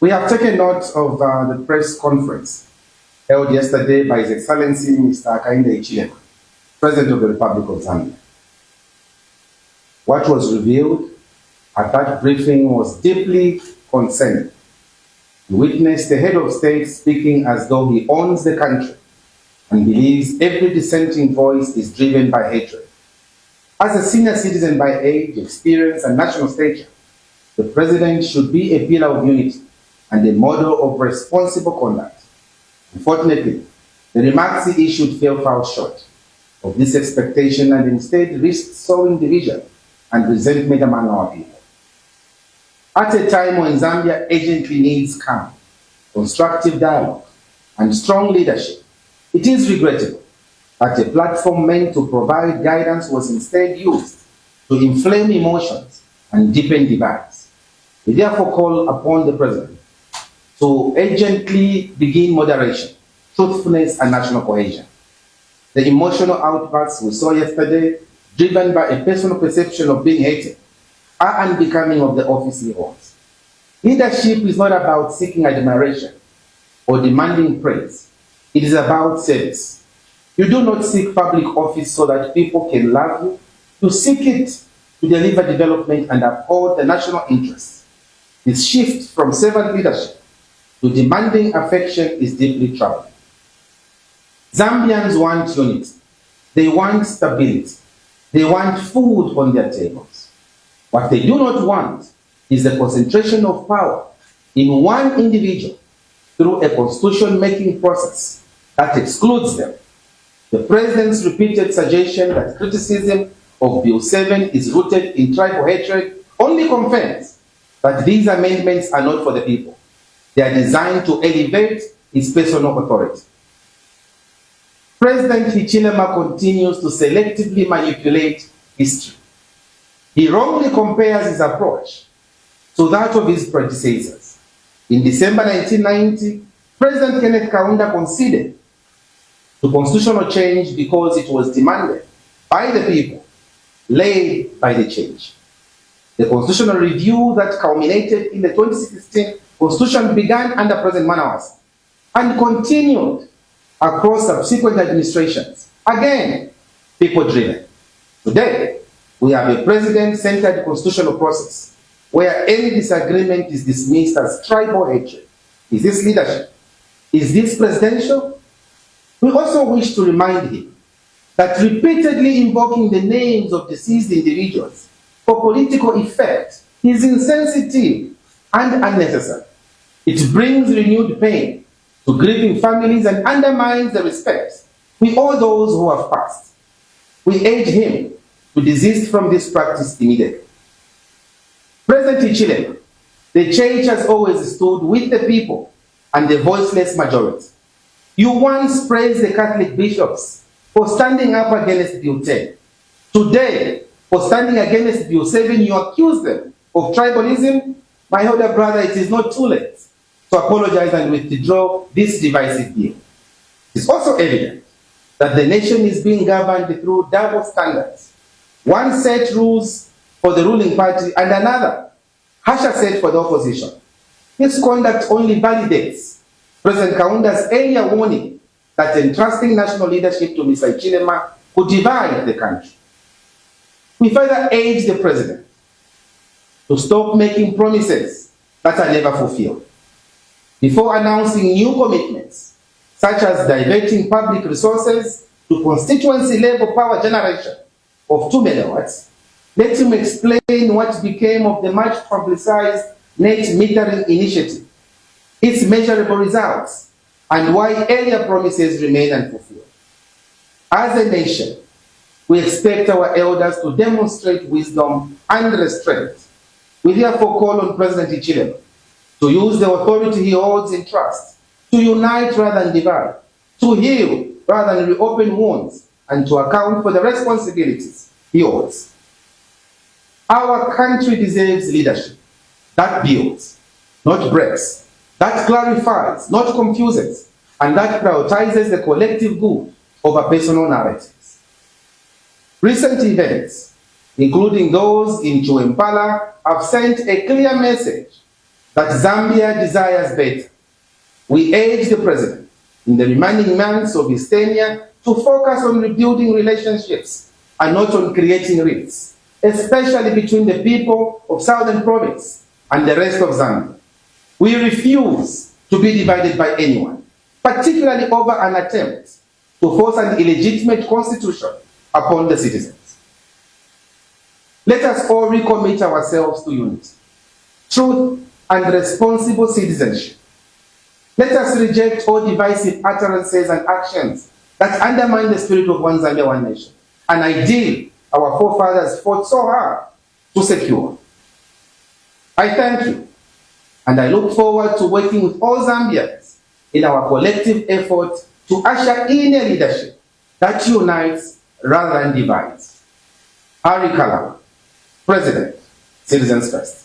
We have taken note of the press conference held yesterday by His Excellency Mr. Hichilema, President of the Republic of Zambia. What was revealed at that briefing was deeply concerning. We witnessed the head of state speaking as though he owns the country and believes every dissenting voice is driven by hatred. As a senior citizen by age, experience, and national stature, the president should be a pillar of unity and a model of responsible conduct. Unfortunately, the remarks he issued fell far short of this expectation and instead risked sowing division and resentment among our people. At a time when Zambia urgently needs calm, constructive dialogue, and strong leadership, it is regrettable that a platform meant to provide guidance was instead used to inflame emotions and deepen divides. We therefore call upon the President to urgently begin moderation, truthfulness, and national cohesion. The emotional outbursts we saw yesterday, driven by a personal perception of being hated, are unbecoming of the office he holds. Leadership is not about seeking admiration or demanding praise. It is about service. You do not seek public office so that people can love you. You seek it to deliver development and uphold the national interests. This shift from servant leadership to demanding affection is deeply troubling. Zambians want unity. They want stability. They want food on their tables. What they do not want is the concentration of power in one individual through a constitution-making process that excludes them. The President's repeated suggestion that criticism of Bill 7 is rooted in tribal hatred only confirms that these amendments are not for the people. They are designed to elevate his personal authority. President Hichilema continues to selectively manipulate history. He wrongly compares his approach to that of his predecessors. In December 1990, President Kenneth Kaunda conceded to constitutional change because it was demanded by the people, led by the change. The constitutional review that culminated in the 2016 Constitution began under President Manawas and continued across subsequent administrations. Again, people-driven. Today, we have a president-centered constitutional process where any disagreement is dismissed as tribal hatred. Is this leadership? Is this presidential? We also wish to remind him that repeatedly invoking the names of deceased individuals for political effect is insensitive and unnecessary. It brings renewed pain to grieving families and undermines the respect we owe those who have passed. We urge him to desist from this practice immediately. President Hichilema, the church has always stood with the people and the voiceless majority. You once praised the Catholic bishops for standing up against Bill 10. Today, for standing against Bill 7, you accuse them of tribalism. My elder brother, it is not too late to apologize and withdraw this divisive bill. It's also evident that the nation is being governed through double standards. One set rules for the ruling party and another harsher set for the opposition. This conduct only validates President Kaunda's earlier warning that entrusting national leadership to Mr. Hichilema could divide the country. We further urge the President to stop making promises that are never fulfilled. Before announcing new commitments, such as diverting public resources to constituency-level power generation of 2 megawatts, let him explain what became of the much-publicized net metering initiative, its measurable results, and why earlier promises remain unfulfilled. As a nation, we expect our elders to demonstrate wisdom and restraint. We therefore call on President Hichilema to use the authority he holds in trust, to unite rather than divide, to heal rather than reopen wounds, and to account for the responsibilities he holds. Our country deserves leadership that builds, not breaks, that clarifies, not confuses, and that prioritizes the collective good over personal narratives. Recent events, including those in Chuempala, have sent a clear message that Zambia desires better, we urge the President, in the remaining months of his tenure, to focus on rebuilding relationships and not on creating rifts, especially between the people of Southern Province and the rest of Zambia. We refuse to be divided by anyone, particularly over an attempt to force an illegitimate constitution upon the citizens. Let us all recommit ourselves to unity, truth, and responsible citizenship. Let us reject all divisive utterances and actions that undermine the spirit of One Zambia, One Nation, an ideal our forefathers fought so hard to secure. I thank you, and I look forward to working with all Zambians in our collective effort to usher in a leadership that unites rather than divides. Harry KALABA, President, Citizens First.